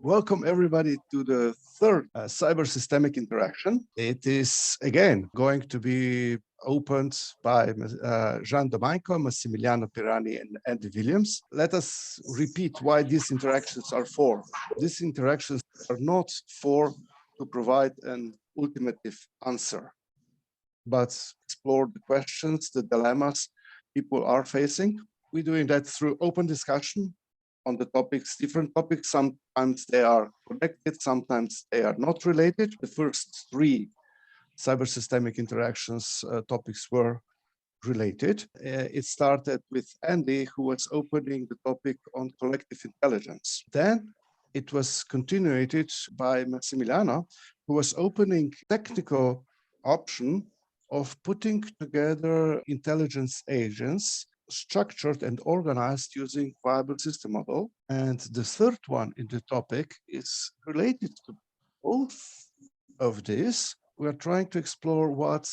Welcome everybody to the third cyber-systemic interaction. It is again going to be opened by Žan Domanjko, Massimiliano, Pirani, and Andy Williams. Let us repeat why these interactions are for. These interactions are not for to provide an ultimative answer, but explore the questions, the dilemmas people are facing. We're doing that through open discussion on the topics, different topics. Sometimes they are connected, sometimes they are not related. The first three cyber-systemic interactions topics were related. It started with Andy, who was opening the topic on collective intelligence. Then it was continued by Massimiliano, who was opening technical option of putting together intelligence agents structured and organized using viable system model. And the third one in the topic is related to both of these. We are trying to explore what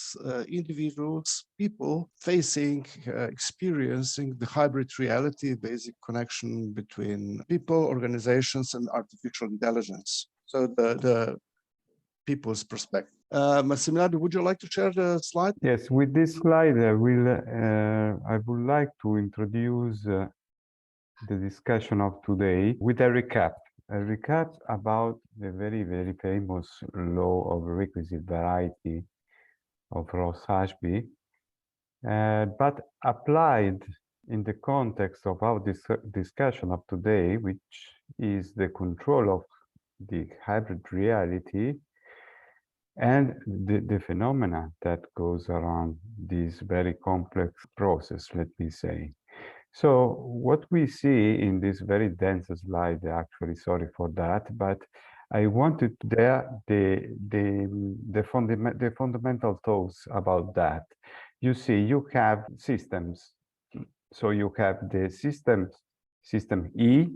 individuals, people facing, experiencing the hybrid reality, basic connection between people, organizations, and artificial intelligence. So the people's perspective. Massimiliano, would you like to share the slide? Yes, with this slide, I would like to introduce the discussion of today with a recap about the very, very famous law of requisite variety of Ross-Ashby, but applied in the context of our discussion of today, which is the control of the hybrid reality and the phenomena that goes around this very complex process, let me say. So what we see in this very dense slide, actually, sorry for that, but I wanted there the fundamental thoughts about that. You see, you have systems. So you have the system E,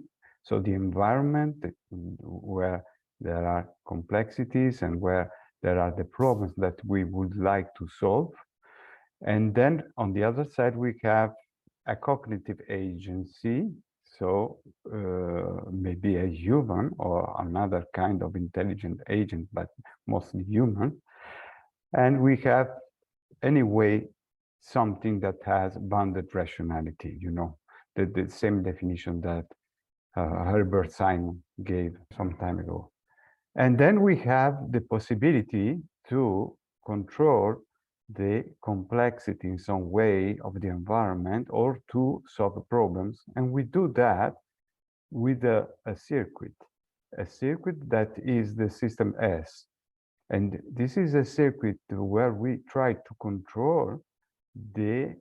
so the environment where there are complexities and where there are the problems that we would like to solve. And then on the other side, we have a cognitive agency, so maybe a human or another kind of intelligent agent, but mostly human. And we have, anyway, something that has bounded rationality, you know, the same definition that Herbert Simon gave some time ago. And then we have the possibility to control the complexity in some way of the environment or to solve problems. And we do that with a circuit that is the system S. And this is a circuit where we try to control the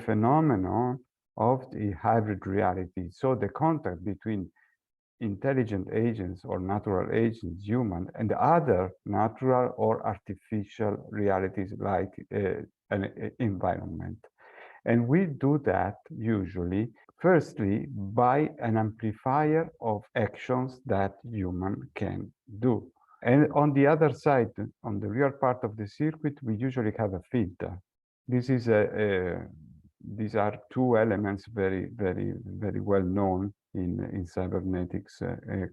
phenomenon of the hybrid reality. So the contact between intelligent agents or natural agents, human, and other natural or artificial realities like an environment. And we do that usually, firstly, by an amplifier of actions that human can do. And on the other side, on the real part of the circuit, we usually have a filter. This is these are two elements very, very, very well known in cybernetics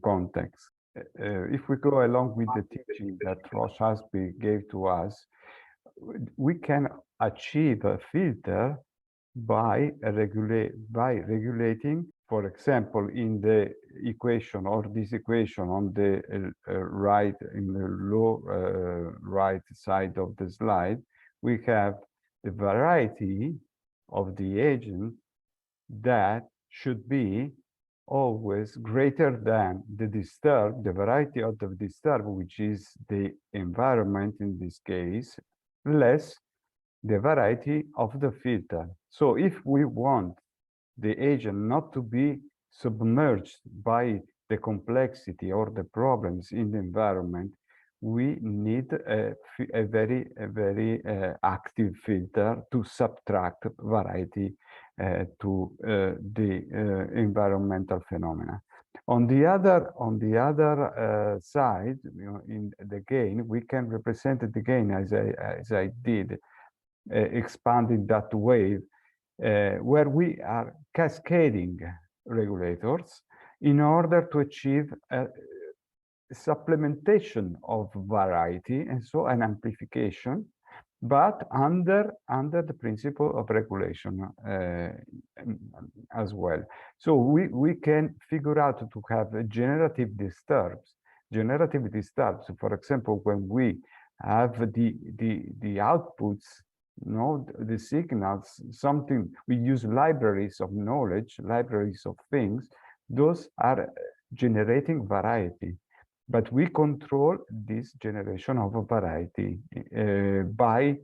context. If we go along with the teaching that Ross-Ashby gave to us, we can achieve a filter by regulating, for example, in the equation or this equation on the right, in the low right side of the slide, we have the variety of the agent that should be always greater than the variety of the disturb, which is the environment in this case, less the variety of the filter. So if we want the agent not to be submerged by the complexity or the problems in the environment, we need a very active filter to subtract variety to the environmental phenomena. On the other side, you know, in the gain, we can represent the gain as I did, expanding that wave, where we are cascading regulators in order to achieve supplementation of variety, and so an amplification, but under the principle of regulation as well. So we can figure out to have a generative disturbs. For example, when we have the outputs, the signals, something, we use libraries of knowledge, libraries of things, those are generating variety. But we control this generation of a variety by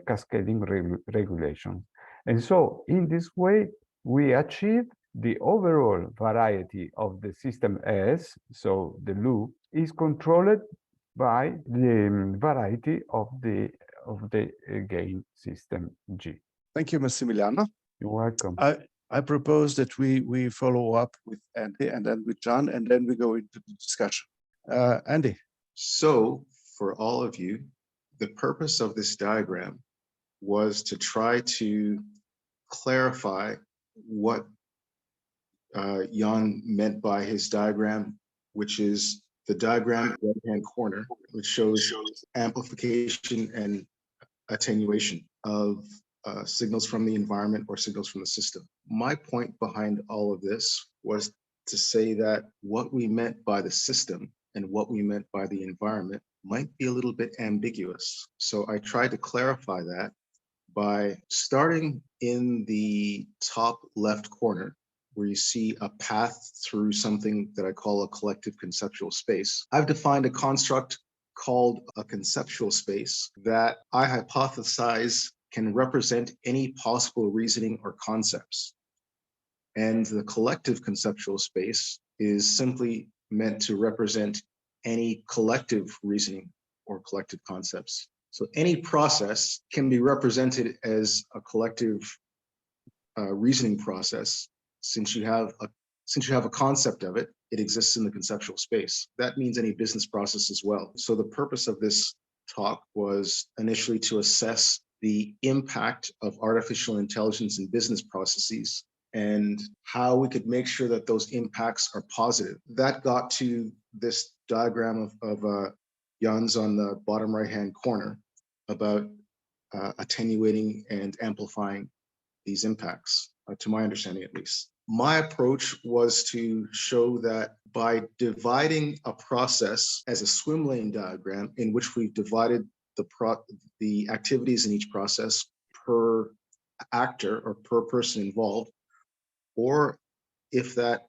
cascading regulation. And so in this way, we achieve the overall variety of the system S, so the loop, is controlled by the variety of the gain system G. Thank you, Massimiliano. You're welcome. I propose that we follow up with Andy and then with John, and then we go into the discussion. Andy. So for all of you, the purpose of this diagram was to try to clarify what Jan meant by his diagram, which is the diagram right-hand corner, which shows amplification and attenuation of signals from the environment or signals from the system. My point behind all of this was to say that what we meant by the system and what we meant by the environment might be a little bit ambiguous. So I tried to clarify that by starting in the top left corner, where you see a path through something that I call a collective conceptual space. I've defined a construct called a conceptual space that I hypothesize can represent any possible reasoning or concepts. And the collective conceptual space is simply meant to represent any collective reasoning or collective concepts. So any process can be represented as a collective reasoning process. Since you have a concept of it, it exists in the conceptual space. That means any business process as well. So the purpose of this talk was initially to assess the impact of artificial intelligence in business processes and how we could make sure that those impacts are positive. That got to this diagram of Jan's on the bottom right-hand corner about attenuating and amplifying these impacts, to my understanding at least. My approach was to show that by dividing a process as a swim lane diagram in which we've divided the activities in each process per actor or per person involved, or if that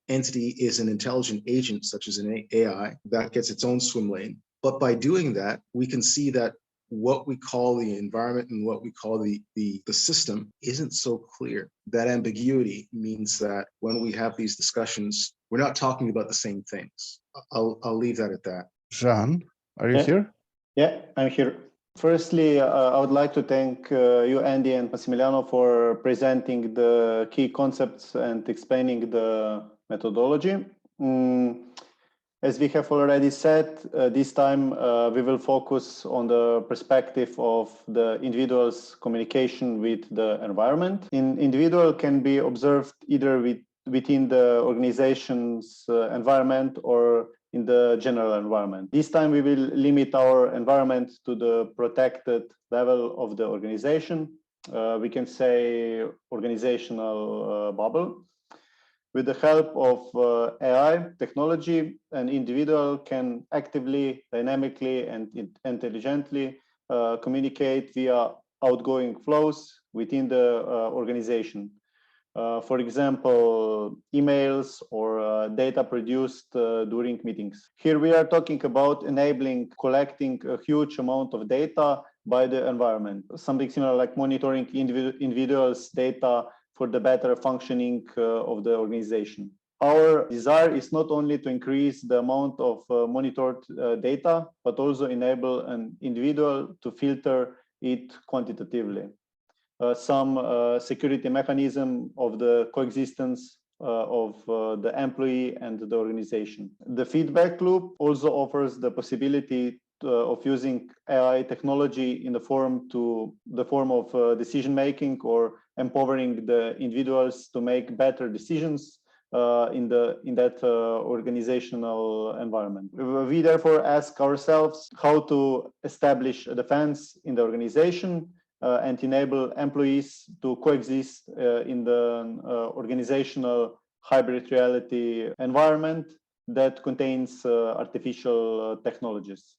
entity is an intelligent agent, such as an AI, that gets its own swim lane. But by doing that, we can see that what we call the environment and what we call the system isn't so clear. That ambiguity means that when we have these discussions, we're not talking about the same things. I'll leave that at that. Jean, are you here? Yeah, I'm here. Firstly, I would like to thank you, Andy and Massimiliano, for presenting the key concepts and explaining the methodology. As we have already said, this time we will focus on the perspective of the individual's communication with the environment. Individual can be observed either within the organization's environment or in the general environment. This time we will limit our environment to the protected level of the organization. We can say organizational bubble. With the help of AI technology, an individual can actively, dynamically, and intelligently communicate via outgoing flows within the organization. For example, emails or data produced during meetings. Here we are talking about enabling collecting a huge amount of data by the environment. Something similar like monitoring individuals' data for the better functioning of the organization. Our desire is not only to increase the amount of monitored data, but also enable an individual to filter it quantitatively. Some security mechanism of the coexistence of the employee and the organization. The feedback loop also offers the possibility of using AI technology in the form of decision making or empowering the individuals to make better decisions in that organizational environment. We therefore ask ourselves how to establish a defense in the organization and enable employees to coexist in the organizational hybrid reality environment that contains artificial technologies.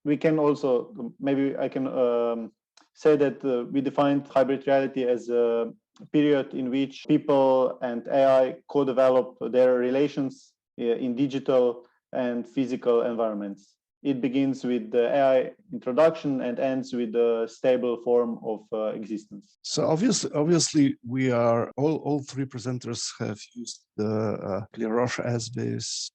We can also, maybe I can say that we defined hybrid reality as a period in which people and AI co-develop their relations in digital and physical environments. It begins with the AI introduction and ends with the stable form of existence. So obviously, we are all three presenters have used the Clear as this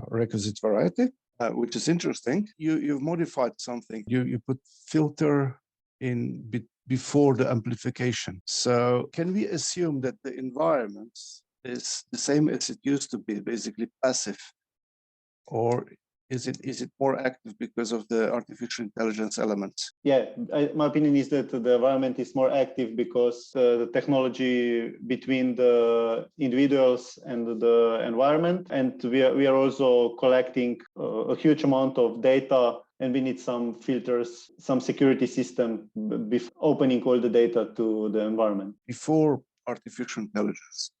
requisite variety, which is interesting. You've modified something. You put filter in before the amplification. So can we assume that the environment is the same as it used to be, basically passive, or is it more active because of the artificial intelligence element? Yeah, my opinion is that the environment is more active because the technology between the individuals and the environment, and we are also collecting a huge amount of data, and we need some filters, some security system before opening all the data to the environment. Before artificial intelligence,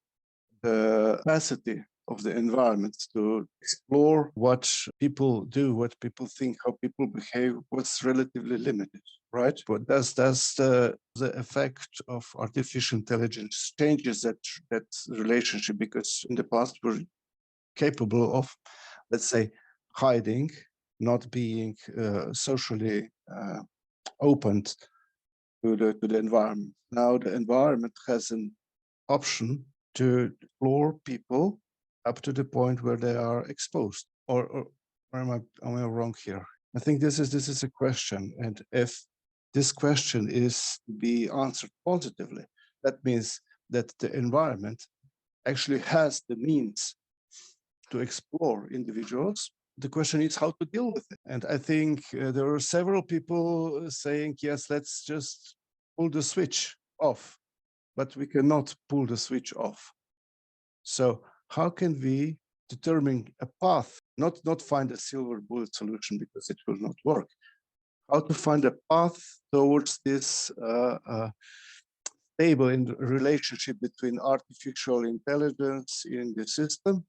the capacity of the environment to explore what people do, what people think, how people behave was relatively limited, right? But does the effect of artificial intelligence changes that relationship? Because in the past we're capable of, let's say, hiding, not being socially opened to the environment. Now the environment has an option to explore people up to the point where they are exposed, or am I wrong here? I think this is a question, and if this question is to be answered positively, that means that the environment actually has the means to explore individuals. The question is how to deal with it. And I think there are several people saying, yes, let's just pull the switch off, but we cannot pull the switch off. So how can we determine a path, not find a silver bullet solution because it will not work, how to find a path towards this stable in the relationship between artificial intelligence in the system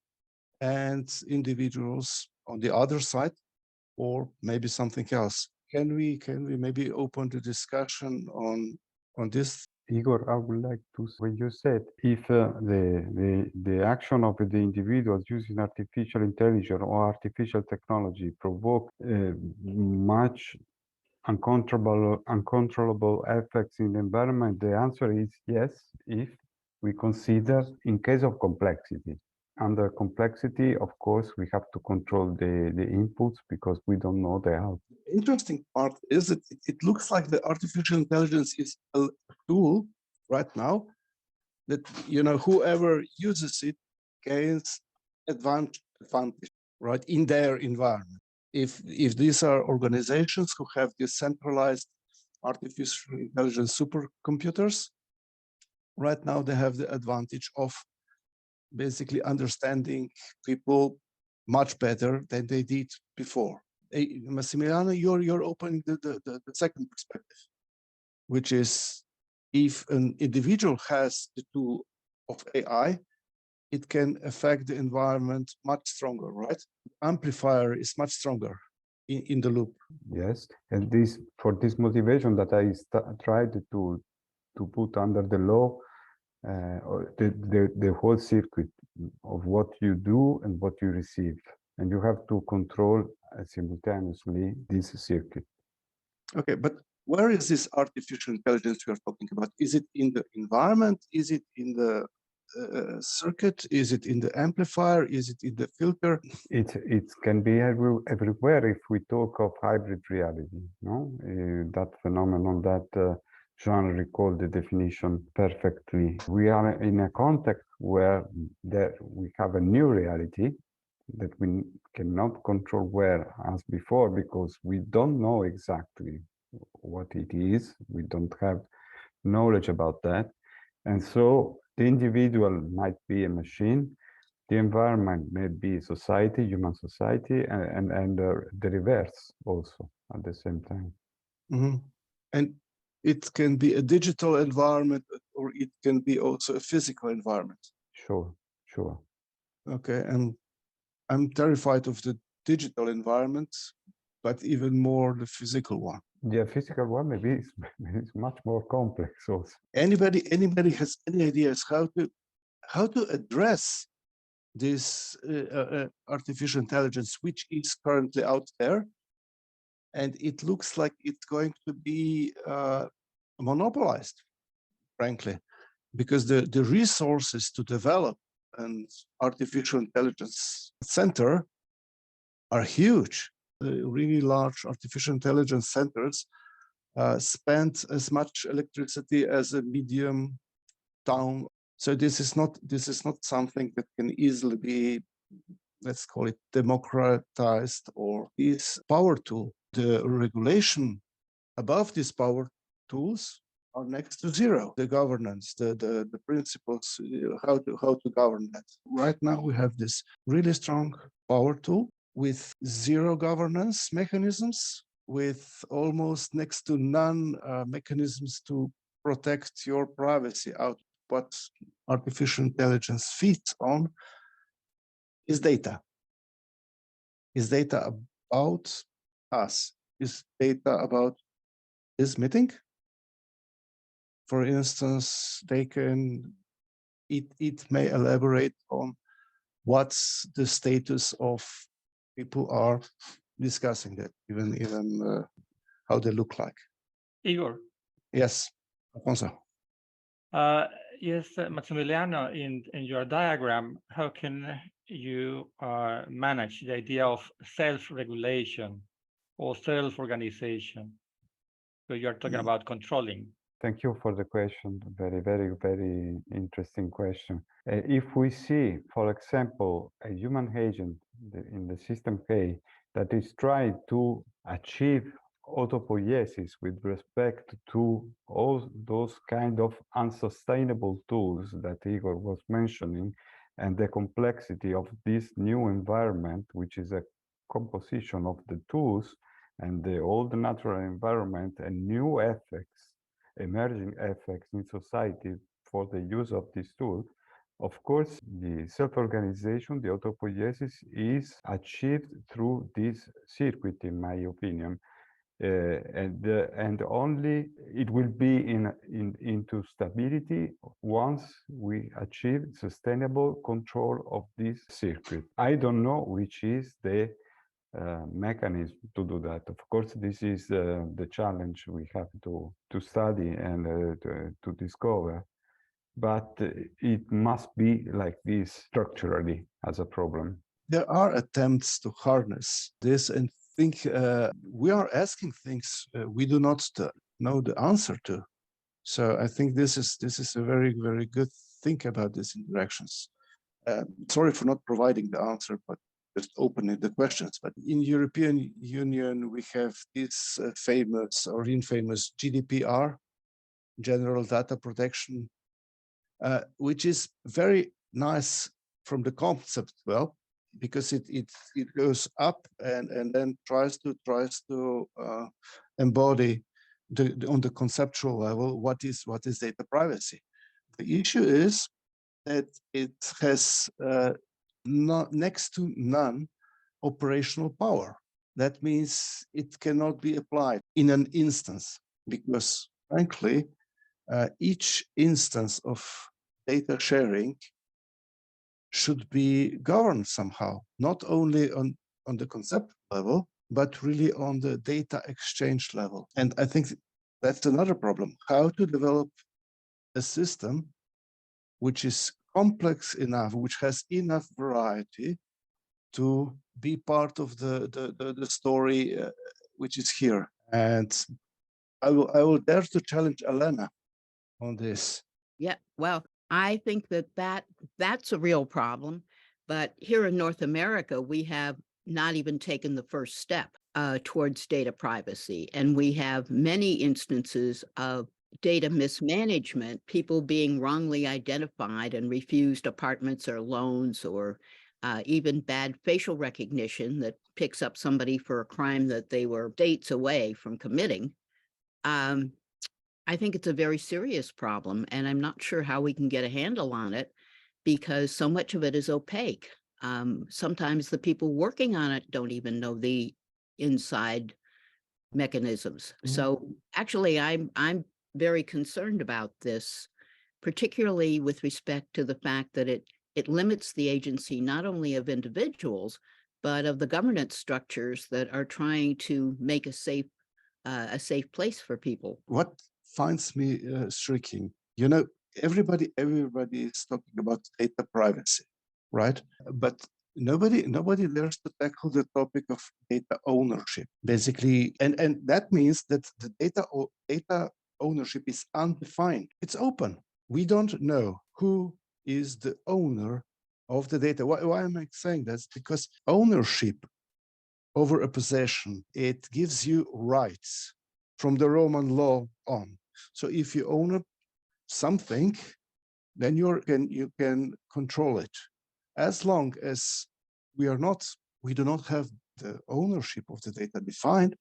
and individuals on the other side, or maybe something else? Can we maybe open the discussion on this? Igor, I would like to, when you said if the action of the individuals using artificial intelligence or artificial technology provoke much uncontrollable effects in the environment, the answer is yes, if we consider in case of complexity. Under complexity, of course, we have to control the inputs because we don't know the output. The interesting part is that it looks like the artificial intelligence is a tool right now that, you know, whoever uses it gains advantage, right, in their environment. If these are organizations who have decentralized artificial intelligence supercomputers, right now they have the advantage of basically understanding people much better than they did before. Massimiliano, you're opening the second perspective, which is if an individual has the tool of AI, it can affect the environment much stronger, right? Amplifier is much stronger in the loop. Yes, and for this motivation that I tried to put under the law, the whole circuit of what you do and what you receive, and you have to control simultaneously this circuit. Okay, but where is this artificial intelligence we are talking about? Is it in the environment? Is it in the circuit? Is it in the amplifier? Is it in the filter? It can be everywhere if we talk of hybrid reality. No, that phenomenon that Jean recalled the definition perfectly. We are in a context where we have a new reality that we cannot control where as before because we don't know exactly what it is. We don't have knowledge about that. And so the individual might be a machine, The environment may be society, human society, and the reverse also at the same time. Mhm. And it can be a digital environment, or it can be also a physical environment. Sure, sure. Okay, and I'm terrified of the digital environment, but even more the physical one. The physical one maybe is much more complex also. Anybody has any ideas how to address this artificial intelligence, which is currently out there, and it looks like it's going to be monopolized, frankly, because the resources to develop an artificial intelligence center are huge. Really large artificial intelligence centers spend as much electricity as a medium town. So this is not something that can easily be, let's call it, democratized or is power tool. The regulation above these power tools are next to zero. The governance, the principles, how to govern that. Right now we have this really strong power tool with zero governance mechanisms, with almost next to none mechanisms to protect your privacy. Out what artificial intelligence feeds on is data. Is data about us? Is data about this meeting? For instance, it may elaborate on what's the status of people are discussing that, even how they look like. Igor. Yes, Alfonso. Yes, Massimiliano, in your diagram, how can you manage the idea of self-regulation or self-organization? So you're talking about controlling. Thank you for the question. Very, very, very interesting question. If we see, for example, a human agent in the system K that is trying to achieve autopoiesis with respect to all those kind of unsustainable tools that Igor was mentioning, and the complexity of this new environment, which is a composition of the tools and the old natural environment and new effects, emerging effects in society for the use of this tool. Of course, the self-organization, the autopoiesis, is achieved through this circuit, in my opinion, and only it will be into stability once we achieve sustainable control of this circuit. I don't know which is the mechanism to do that. Of course, this is the challenge we have to study and to discover, but it must be like this structurally as a problem. There are attempts to harness this and think we are asking things we do not know the answer to. So I think this is a very, very good thing about these interactions. Sorry for not providing the answer, but just opening the questions. But in European Union, we have this famous or infamous GDPR, General Data Protection, which is very nice from the concept, well, because it goes up and then tries to embody on the conceptual level what is data privacy. The issue is that it has next to none operational power. That means it cannot be applied in an instance because, frankly, each instance of data sharing should be governed somehow, not only on the concept level, but really on the data exchange level. And I think that's another problem, how to develop a system which is complex enough, which has enough variety to be part of the story which is here. And I will dare to challenge Elena on this. Yeah, well, I think that's a real problem. But here in North America, we have not even taken the first step towards data privacy. And we have many instances of data mismanagement, people being wrongly identified and refused apartments or loans, or even bad facial recognition that picks up somebody for a crime that they were dates away from committing. I think it's a very serious problem, and I'm not sure how we can get a handle on it because so much of it is opaque. Sometimes the people working on it don't even know the inside mechanisms. So actually, I'm very concerned about this, particularly with respect to the fact that it limits the agency not only of individuals, but of the governance structures that are trying to make a safe place for people. What finds me striking, everybody is talking about data privacy, right? But nobody dares to tackle the topic of data ownership, basically, and that means that the data ownership is undefined. It's open. We don't know who is the owner of the data. Why am I saying that? Because ownership over a possession, it gives you rights from the Roman law on. So if you own something, then you can control it. As long as we do not have the ownership of the data defined,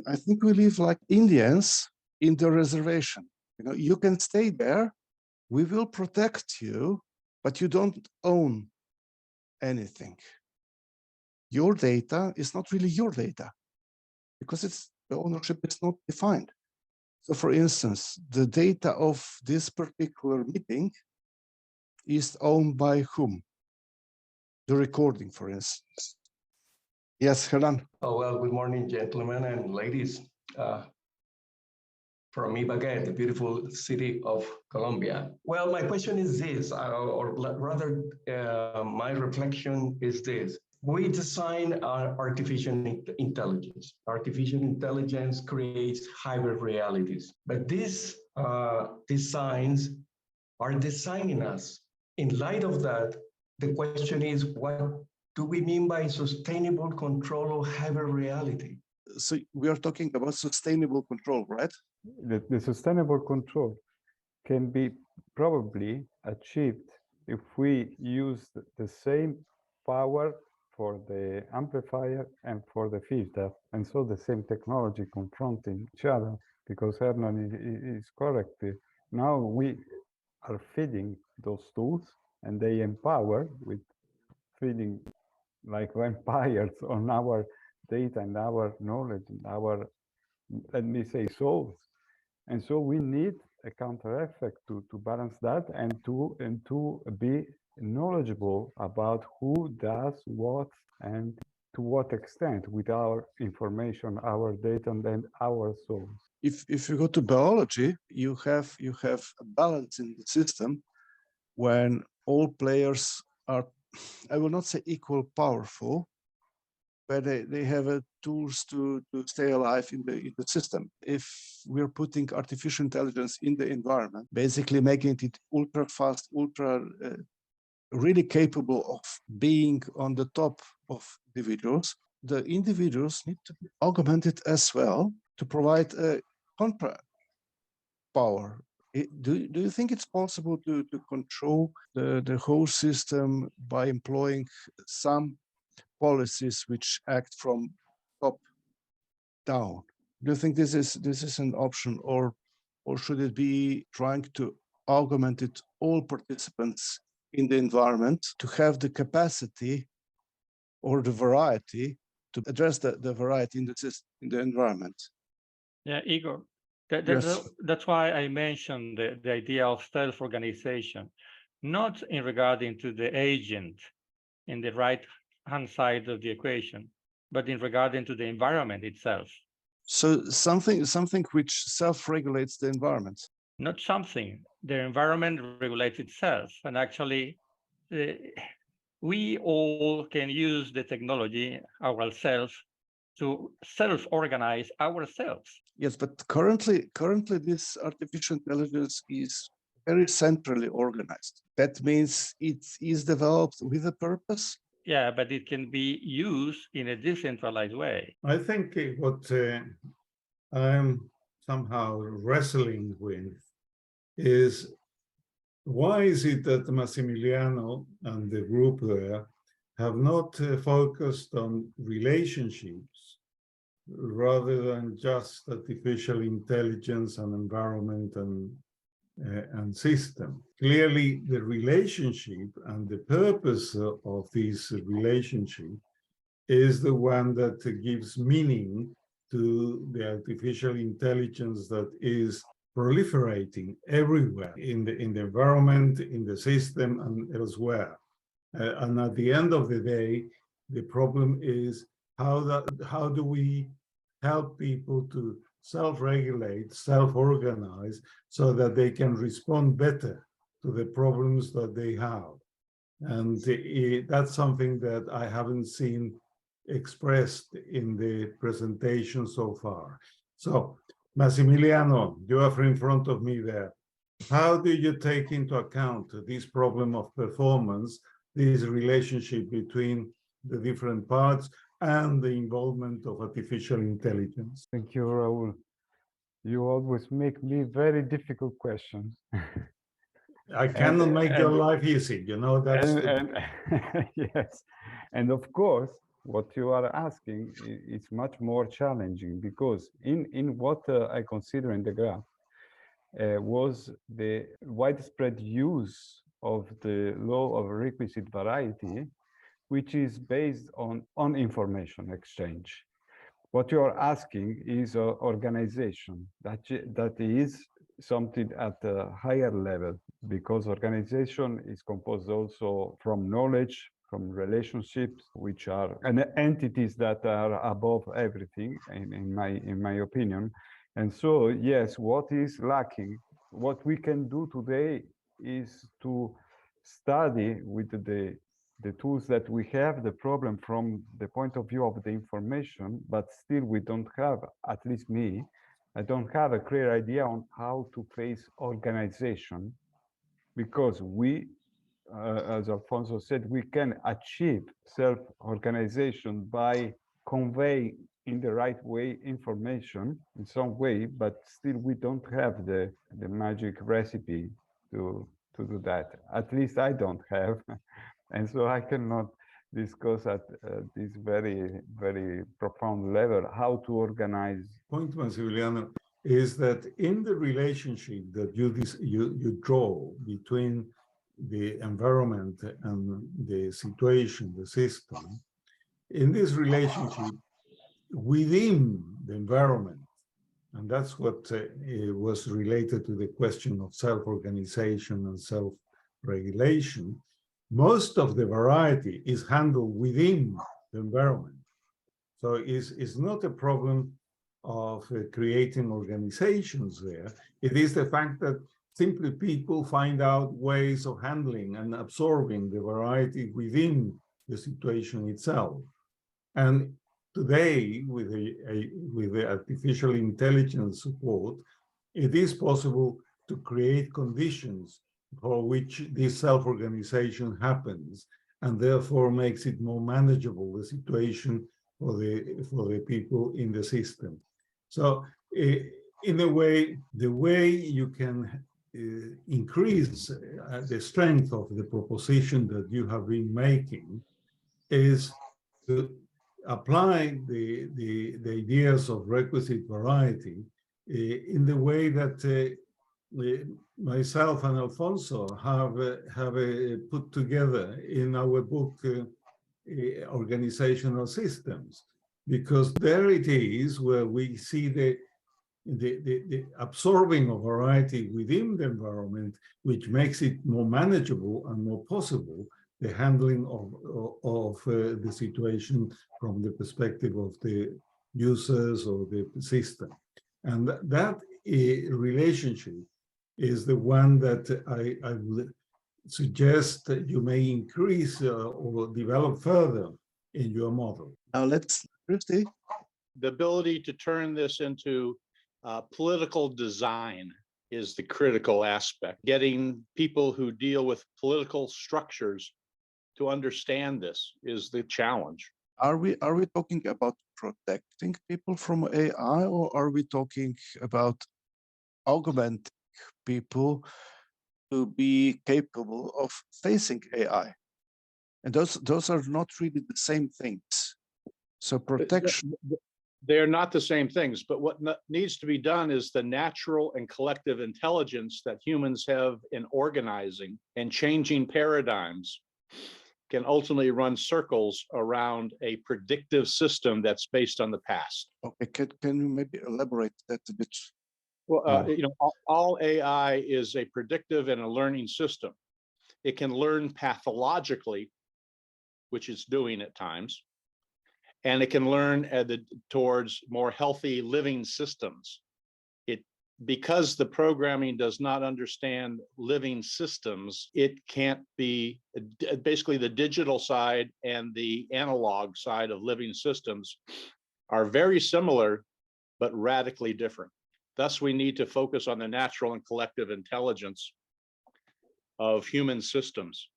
I think we live like Indians in the reservation. You can stay there, we will protect you, but you don't own anything. Your data is not really your data because the ownership is not defined. So for instance, the data of this particular meeting is owned by whom? The recording, for instance. Yes, Hernan. Oh, well, good morning, gentlemen and ladies. From Ibagué, the beautiful city of Colombia. Well, my question is this, or rather, my reflection is this. We design artificial intelligence. Artificial intelligence creates hybrid realities, but these designs are designing us. In light of that, the question is, what do we mean by sustainable control of hybrid reality? So we are talking about sustainable control, right? The sustainable control can be probably achieved if we use the same power for the amplifier and for the filter, and so the same technology confronting each other, because Hernan is correct. Now we are feeding those tools and they empower with feeding like vampires on our data and our knowledge and our, let me say, souls. And so we need a counter effect to balance that and to be knowledgeable about who does what and to what extent with our information, our data, and our souls. If you go to biology, you have a balance in the system when all players are, I will not say equal powerful, but they have tools to stay alive in the system. If we're putting artificial intelligence in the environment, basically making it ultra fast, really capable of being on the top of individuals, the individuals need to be augmented as well to provide a contra power. Do you think it's possible to control the whole system by employing some policies which act from top down? Do you think this is an option, or should it be trying to augment all participants in the environment to have the capacity or the variety to address the variety in the environment? Yeah, Igor, Yes. that's why I mentioned the idea of self-organization, not in regarding to the agent in the right-hand side of the equation, but in regarding to the environment itself. So something which self-regulates the environment. Not something, the environment regulates itself. And actually, we all can use the technology ourselves to self-organize ourselves. Yes, but currently this artificial intelligence is very centrally organized. That means it is developed with a purpose. Yeah, but it can be used in a decentralized way. I think what I'm somehow wrestling with is, why is it that Massimiliano and the group there have not focused on relationships rather than just artificial intelligence and environment and system? Clearly, the relationship and the purpose of this relationship is the one that gives meaning to the artificial intelligence that is proliferating everywhere in the environment, in the system, and elsewhere. And at the end of the day, the problem is how do we help people to self-regulate, self-organize, so that they can respond better to the problems that they have. And that's something that I haven't seen expressed in the presentation so far. So, Massimiliano, you are in front of me there. How do you take into account this problem of performance, this relationship between the different parts and the involvement of artificial intelligence? Thank you, Raul. You always make me very difficult questions. I cannot make your life easy, you know, that's yes. And of course, what you are asking is much more challenging, because in what I consider in the graph was the widespread use of the law of requisite variety, which is based on information exchange. What you are asking is organization. That is something at a higher level, because organization is composed also from knowledge, from relationships, which are entities that are above everything, in my opinion. And so, yes, what is lacking, what we can do today is to study with the tools that we have the problem from the point of view of the information, but still we don't have, at least me, I don't have a clear idea on how to face organization, because we, as Alfonso said, we can achieve self-organization by conveying in the right way information in some way, but still we don't have the magic recipe to do that. At least I don't have. And so I cannot discuss at this very, very profound level how to organize. Point, Massimiliano, is that in the relationship that you draw between the environment and the situation, the system, in this relationship within the environment, and that's what was related to the question of self-organization and self-regulation, most of the variety is handled within the environment. So it's not a problem of creating organizations there. It is the fact that simply people find out ways of handling and absorbing the variety within the situation itself. And today, with the artificial intelligence support, it is possible to create conditions for which this self-organization happens, and therefore makes it more manageable, the situation for the people in the system. So in a way, the way you can increase the strength of the proposition that you have been making is to apply the ideas of requisite variety in the way that myself and Alfonso have put together in our book, Organizational Systems, because there it is where we see the absorbing of variety within the environment, which makes it more manageable and more possible, the handling of the situation from the perspective of the users or the system. And that relationship is the one that I would suggest that you may increase or develop further in your model. Now let's, Christy. The ability to turn this into political design is the critical aspect. Getting people who deal with political structures to understand this is the challenge. Are we talking about protecting people from AI, or are we talking about augmenting people to be capable of facing AI? And those are not really the same things. So protection. They're not the same things, but what needs to be done is the natural and collective intelligence that humans have in organizing and changing paradigms can ultimately run circles around a predictive system that's based on the past. Okay, can you maybe elaborate that a bit? Well, all AI is a predictive and a learning system. It can learn pathologically, which it's doing at times, and it can learn towards more healthy living systems. Because the programming does not understand living systems, it can't be basically the digital side and the analog side of living systems are very similar, but radically different. Thus, we need to focus on the natural and collective intelligence of human systems.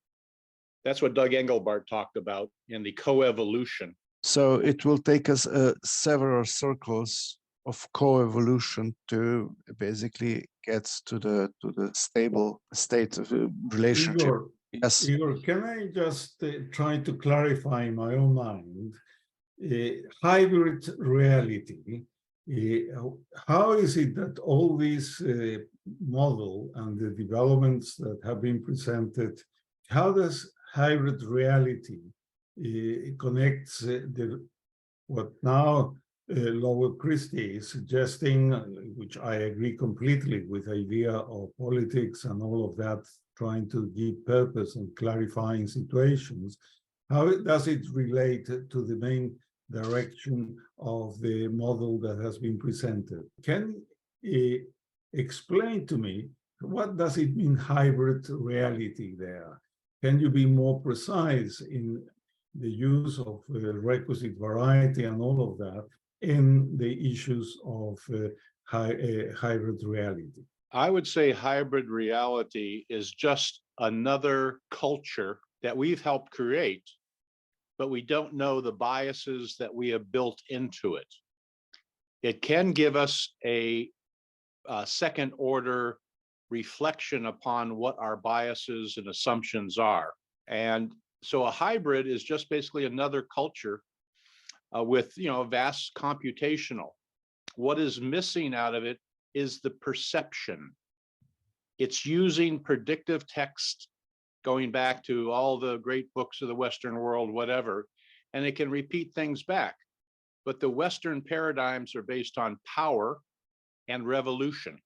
That's what Doug Engelbart talked about in the coevolution. So it will take us several circles of coevolution to basically get to the stable state of relationship. Igor, Yes. Igor, can I just try to clarify in my own mind hybrid reality? How is it that all these model and the developments that have been presented, how does hybrid reality connects what now Lower Christie is suggesting, which I agree completely with the idea of politics and all of that, trying to give purpose and clarifying situations. How does it relate to the main direction of the model that has been presented? Can you explain to me what does it mean hybrid reality there? Can you be more precise in the use of requisite variety and all of that in the issues of hybrid reality? I would say hybrid reality is just another culture that we've helped create, but we don't know the biases that we have built into it. It can give us a second order reflection upon what our biases and assumptions are. And so a hybrid is just basically another culture with vast computational. What is missing out of it is the perception. It's using predictive text, going back to all the great books of the Western world, whatever, and it can repeat things back. But the Western paradigms are based on power and revolution.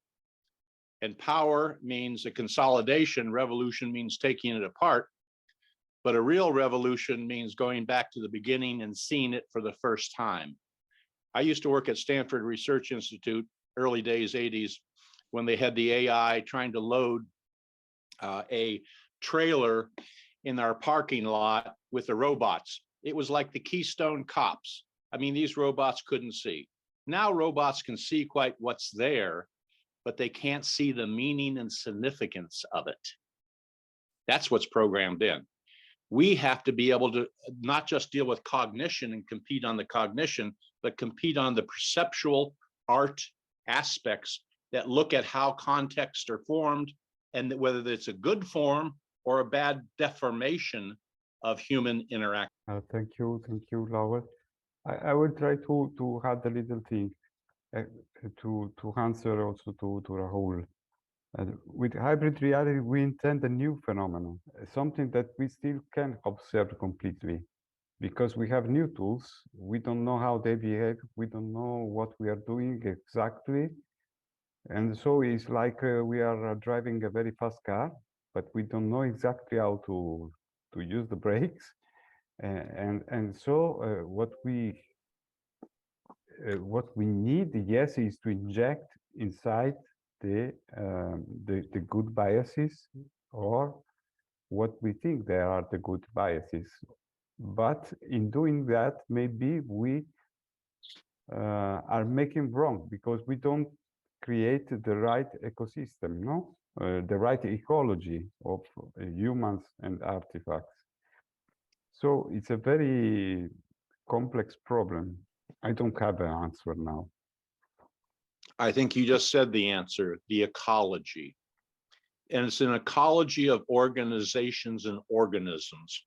And power means a consolidation, revolution means taking it apart. But a real revolution means going back to the beginning and seeing it for the first time. I used to work at Stanford Research Institute, early days, 80s, when they had the AI trying to load a trailer in our parking lot with the robots. It was like the Keystone Cops. I mean, these robots couldn't see. Now robots can see quite what's there, but they can't see the meaning and significance of it. That's what's programmed in. We have to be able to not just deal with cognition and compete on the cognition, but compete on the perceptual art aspects that look at how contexts are formed and whether it's a good form or a bad deformation of human interaction. Thank you, Laura. I will try to add a little thing to answer also to Rahul. With hybrid reality, we intend a new phenomenon, something that we still can't observe completely, because we have new tools. We don't know how they behave. We don't know what we are doing exactly. And so it's like we are driving a very fast car, but we don't know exactly how to use the brakes. And so what we need, yes, is to inject inside the good biases, or what we think they are the good biases. But in doing that, maybe we are making wrong, because we don't create the right ecosystem, no? The right ecology of humans and artifacts. So it's a very complex problem. I don't have an answer now. I think you just said the answer, the ecology. And it's an ecology of organizations and organisms.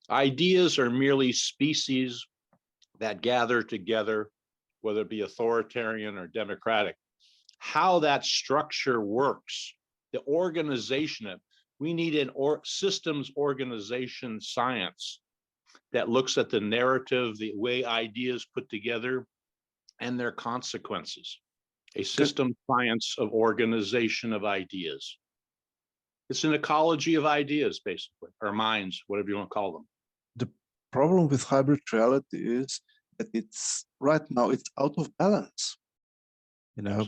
Ideas are merely species that gather together, whether it be authoritarian or democratic. How that structure works, the organization, we need an systems organization science that looks at the narrative, the way ideas put together, and their consequences. A system science of organization of ideas. It's an ecology of ideas, basically, or minds, whatever you want to call them. The problem with hybrid reality is that it's right now it's out of balance. You know,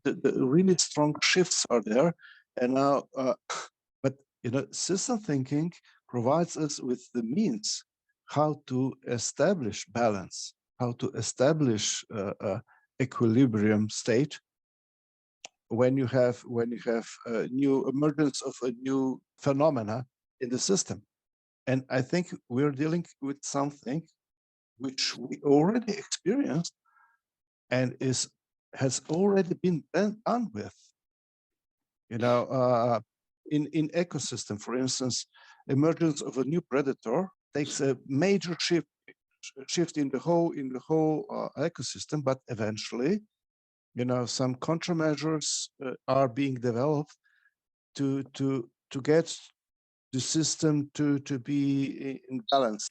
the really strong shifts are there, and now, but you know, system thinking provides us with the means how to establish balance, how to establish equilibrium state when you have a new emergence of a new phenomena in the system. And I think we're dealing with something which we already experienced and has already been done with. You know, in ecosystem, for instance, emergence of a new predator takes a major shift in the whole ecosystem, but eventually, you know, some countermeasures are being developed to get the system to be in balance.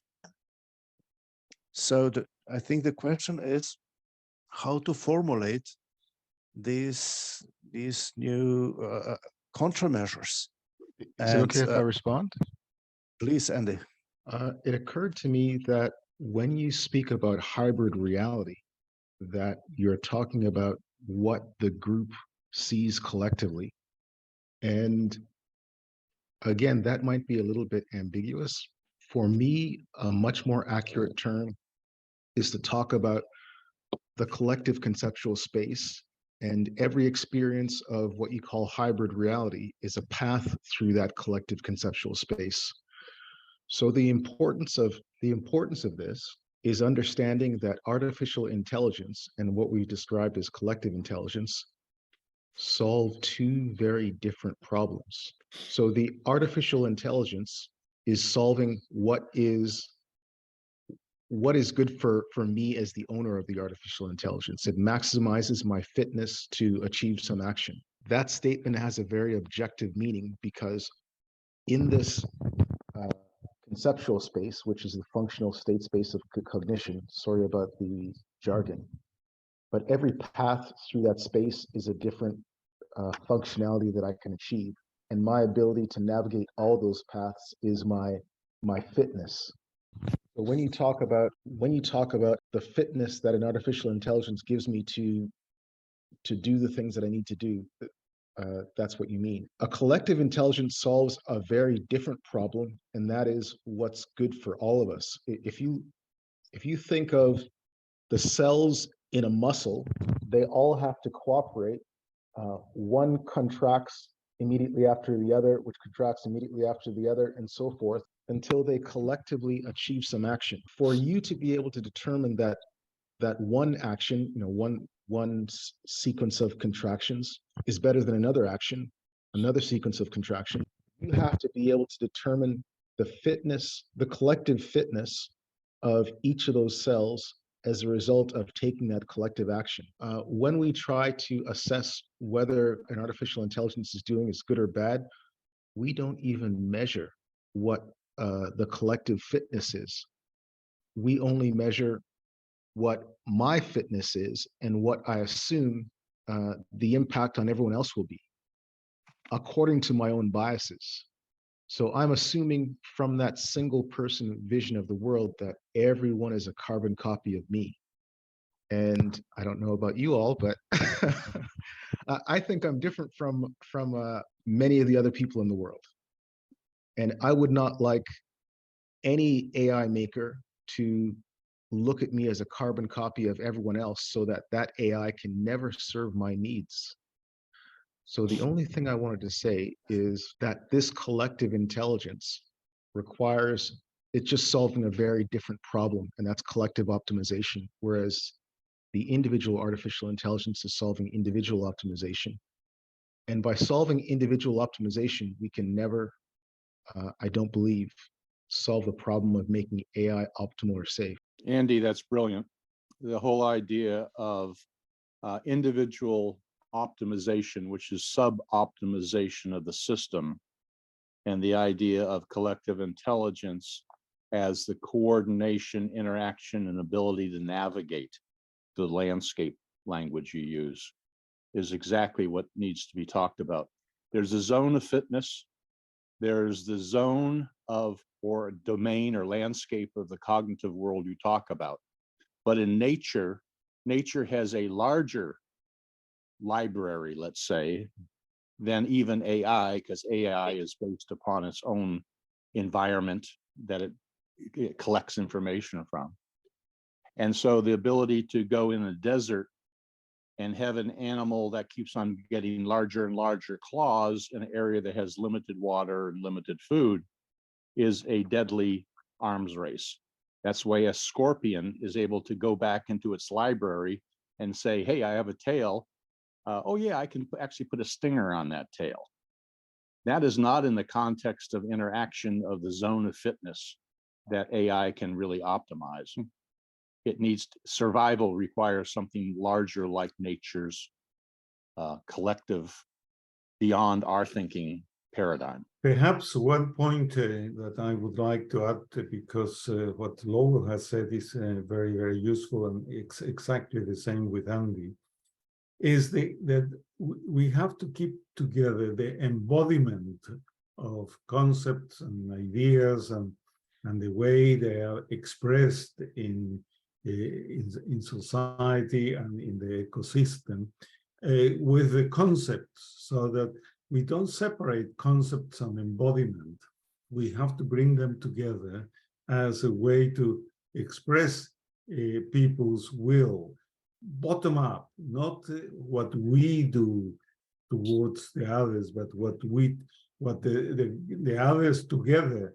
So I think the question is how to formulate these new countermeasures. Is it okay if I respond? Please, Andy. It occurred to me that when you speak about hybrid reality, that you're talking about what the group sees collectively. And again, that might be a little bit ambiguous. For me, a much more accurate term is to talk about the collective conceptual space, and every experience of what you call hybrid reality is a path through that collective conceptual space. So the importance of this is understanding that artificial intelligence and what we described as collective intelligence solve two very different problems. So the artificial intelligence is solving what is good for me as the owner of the artificial intelligence. It maximizes my fitness to achieve some action. That statement has a very objective meaning because in this conceptual space, which is the functional state space of cognition, sorry about the jargon, but every path through that space is a different functionality that I can achieve. And my ability to navigate all those paths is my fitness. So when you talk about the fitness that an artificial intelligence gives me to do the things that I need to do, that's what you mean. A collective intelligence solves a very different problem, and that is what's good for all of us. If you think of the cells in a muscle, they all have to cooperate. One contracts immediately after the other, which contracts immediately after the other, and so forth, until they collectively achieve some action. For you to be able to determine that one action, you know, one sequence of contractions is better than another action, another sequence of contraction, you have to be able to determine the fitness, the collective fitness of each of those cells as a result of taking that collective action. When we try to assess whether an artificial intelligence is doing is good or bad, we don't even measure what the collective fitness is. We only measure what my fitness is and what I assume the impact on everyone else will be, according to my own biases. So I'm assuming from that single person vision of the world that everyone is a carbon copy of me. And I don't know about you all, but I think I'm different from many of the other people in the world. And I would not like any AI maker to look at me as a carbon copy of everyone else so that that AI can never serve my needs. So the only thing I wanted to say is that this collective intelligence requires it's just solving a very different problem, and that's collective optimization, whereas the individual artificial intelligence is solving individual optimization. And by solving individual optimization, we can never, I don't believe, solve the problem of making AI optimal or safe. Andy, that's brilliant. The whole idea of individual optimization, which is sub-optimization of the system, and the idea of collective intelligence as the coordination, interaction, and ability to navigate the landscape language you use is exactly what needs to be talked about. There's a zone of fitness. There's the zone of, or domain or landscape of the cognitive world you talk about. But in nature, nature has a larger library, let's say, than even AI, because AI is based upon its own environment that it collects information from. And so the ability to go in a desert and have an animal that keeps on getting larger and larger claws in an area that has limited water and limited food is a deadly arms race. That's why a scorpion is able to go back into its library and say, hey, I have a tail. Oh yeah, I can actually put a stinger on that tail. That is not in the context of interaction of the zone of fitness that AI can really optimize. It needs survival requires something larger like nature's collective beyond our thinking paradigm. Perhaps one point that I would like to add, because what Lowell has said is very, very useful, and it's exactly the same with Andy, is that we have to keep together the embodiment of concepts and ideas and the way they are expressed in society and in the ecosystem with the concepts, so that we don't separate concepts and embodiment. We have to bring them together as a way to express people's will, bottom up, not what we do towards the others, but what the others together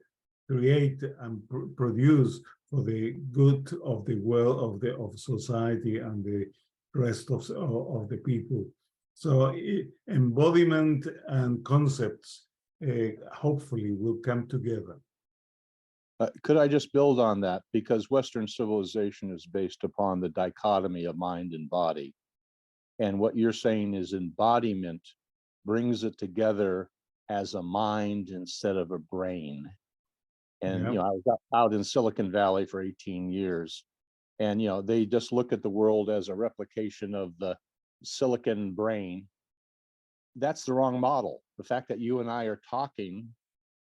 create and produce for the good of the world, of society and the rest of the people. So embodiment and concepts hopefully will come together. Could I just build on that? Because Western civilization is based upon the dichotomy of mind and body. And what you're saying is embodiment brings it together as a mind instead of a brain. And, Yep. you know, I was out in Silicon Valley for 18 years, and, you know, they just look at the world as a replication of the silicon brain. That's the wrong model. The fact that you and I are talking,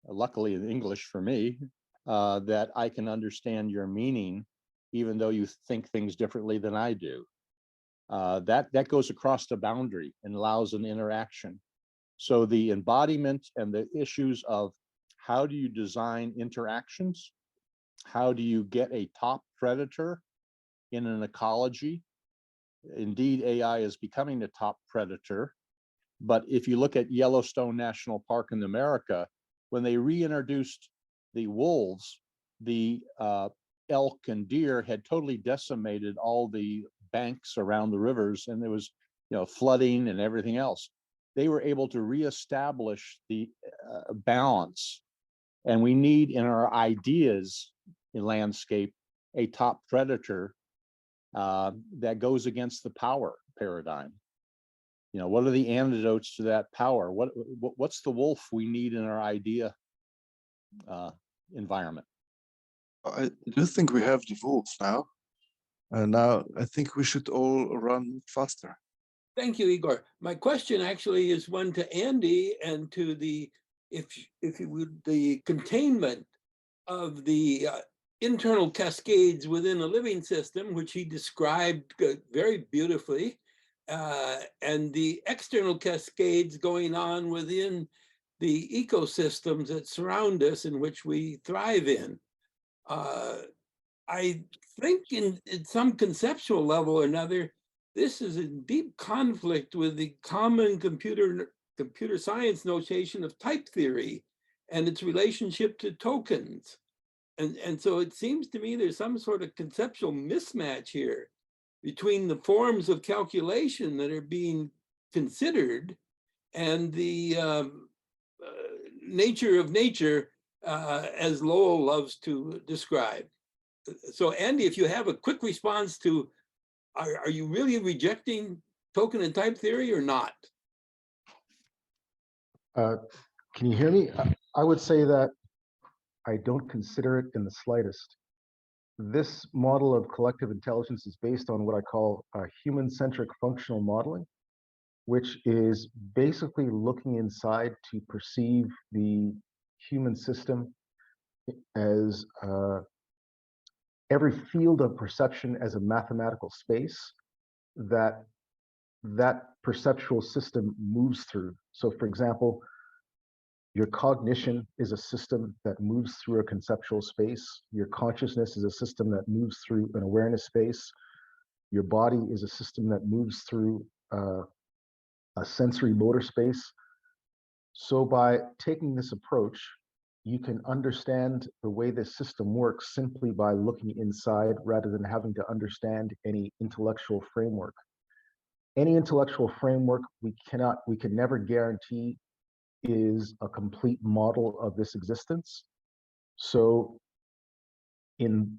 luckily in English for me, that I can understand your meaning, even though you think things differently than I do. That goes across the boundary and allows an interaction. So the embodiment and the issues of how do you design interactions? How do you get a top predator in an ecology? Indeed, AI is becoming the top predator. But if you look at Yellowstone National Park in America, when they reintroduced the wolves, the elk and deer had totally decimated all the banks around the rivers, and there was, you know, flooding and everything else. They were able to reestablish the balance. And we need in our ideas in landscape a top predator that goes against the power paradigm. You know, what are the antidotes to that power? What's the wolf we need in our idea environment? I do think we have the wolves now. Now I think we should all run faster. Thank you, Igor. My question actually is one to Andy and to the, if you would, the containment of the internal cascades within a living system, which he described very beautifully, and the external cascades going on within the ecosystems that surround us in which we thrive in. I think in some conceptual level or another, this is in deep conflict with the common computer science notation of type theory and its relationship to tokens. And so it seems to me there's some sort of conceptual mismatch here between the forms of calculation that are being considered and the nature of nature, as Lowell loves to describe. So Andy, if you have a quick response to, are you really rejecting token and type theory or not? Can you hear me? I would say that I don't consider it in the slightest. This model of collective intelligence is based on what I call human-centric functional modeling, which is basically looking inside to perceive the human system as every field of perception as a mathematical space that perceptual system moves through. So for example, your cognition is a system that moves through a conceptual space. Your consciousness is a system that moves through an awareness space. Your body is a system that moves through a sensory motor space. So by taking this approach, you can understand the way this system works simply by looking inside rather than having to understand any intellectual framework. Any intellectual framework we can never guarantee is a complete model of this existence. So in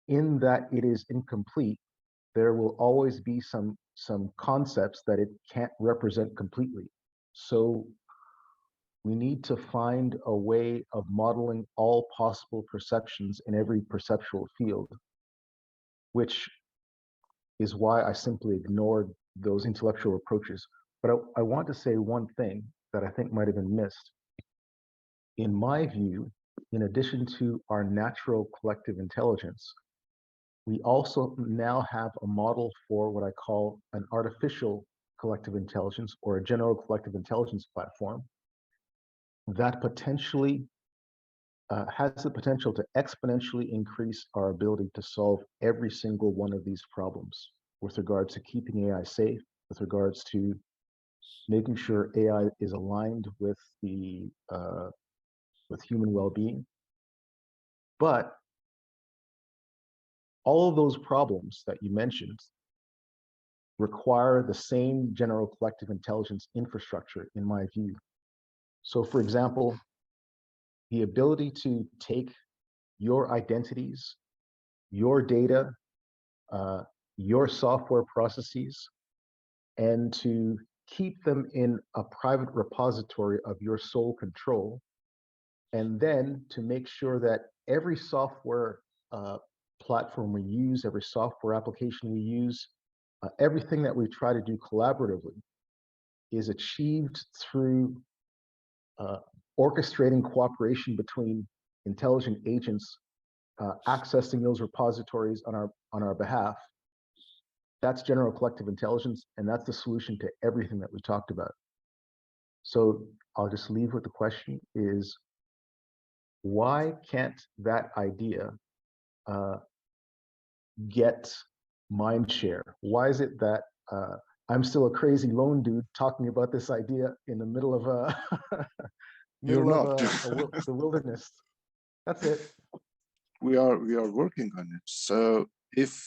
that it is incomplete, there will always be some concepts that it can't represent completely. So we need to find a way of modeling all possible perceptions in every perceptual field, which is why I simply ignored those intellectual approaches. But I want to say one thing that I think might have been missed. In my view, in addition to our natural collective intelligence, we also now have a model for what I call an artificial collective intelligence or a general collective intelligence platform that potentially has the potential to exponentially increase our ability to solve every single one of these problems with regards to keeping AI safe, with regards to making sure AI is aligned with the with human well-being. But all of those problems that you mentioned require the same general collective intelligence infrastructure, in my view. So for example, the ability to take your identities, your data, your software processes, and to keep them in a private repository of your sole control, and then to make sure that every software platform we use, every software application we use, everything that we try to do collaboratively is achieved through orchestrating cooperation between intelligent agents accessing those repositories on our behalf. That's general collective intelligence, and that's the solution to everything that we talked about. So I'll just leave with the question is, why can't that idea get mind share? Why is it that I'm still a crazy lone dude talking about this idea in the middle of the wilderness? That's it. We are working on it. So if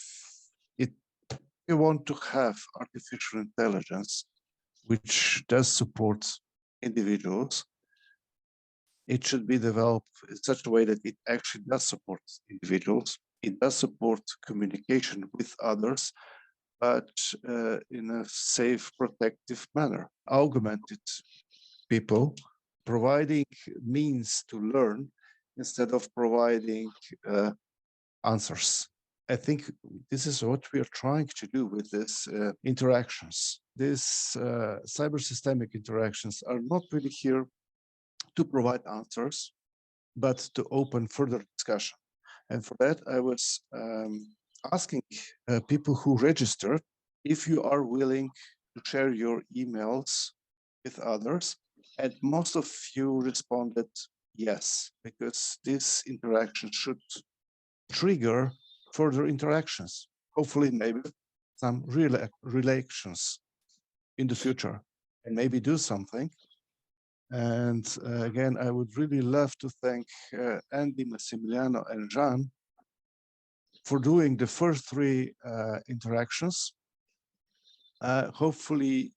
you want to have artificial intelligence, which does support individuals, it should be developed in such a way that it actually does support individuals. It does support communication with others, but in a safe, protective manner. Augmented people, providing means to learn instead of providing answers. I think this is what we are trying to do with these interactions. These cyber-systemic interactions are not really here to provide answers, but to open further discussion. And for that, I was asking people who registered if you are willing to share your emails with others. And most of you responded yes, because this interaction should trigger further interactions, hopefully maybe some real relations in the future, and maybe do something And again, I would really love to thank Andy, Massimiliano, and Žan for doing the first three interactions. Hopefully,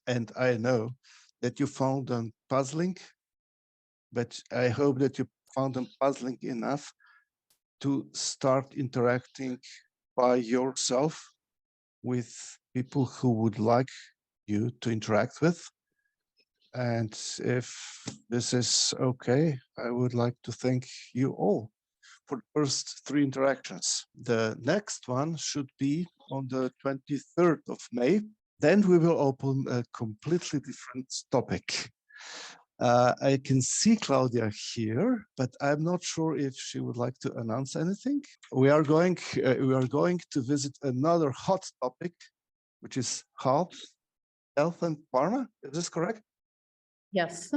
and I know that you found them puzzling, but I hope that you found them puzzling enough to start interacting by yourself with people who would like you to interact with. And if this is okay, I would like to thank you all for the first three interactions. The next one should be on the 23rd of May. Then we will open a completely different topic. I can see Claudia here, but I'm not sure if she would like to announce anything. We are going to visit another hot topic, which is health and pharma. Is this correct? Yes.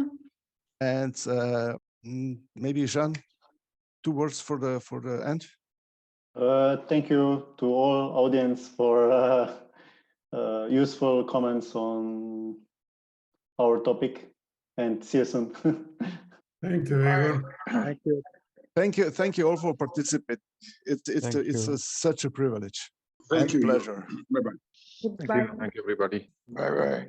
And maybe Žan, 2 words for the end. Thank you to all audience for useful comments on our topic, and see you soon. Thank you, Igor. Thank you. Thank you all for participating. It's such a privilege. Thank you. Pleasure. Bye-bye. Goodbye. Thank you, everybody. Bye-bye.